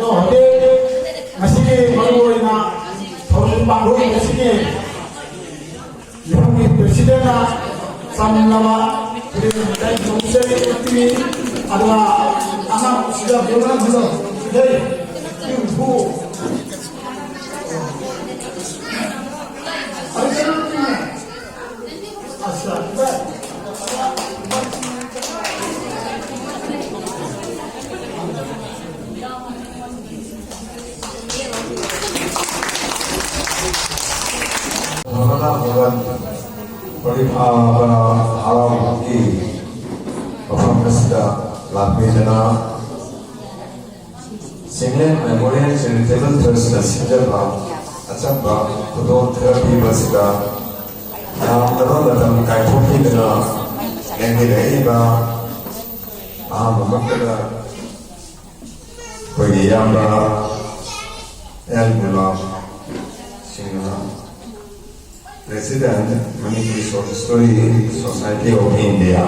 어때? 맛있게 먹어보이나? 더운 방송이 맛있게 일본이 몇 시대나 삼나와 그리고 동생의 팀이 아마 시작 변화하면서 그들 후 Singlet Memorial Charitable Trust na sinjaba achamba kudo therapy basida namdaba batam kaithoki dana nengi reiba mamakada koi yamba elbula singha President Manipuri Short Story Society of India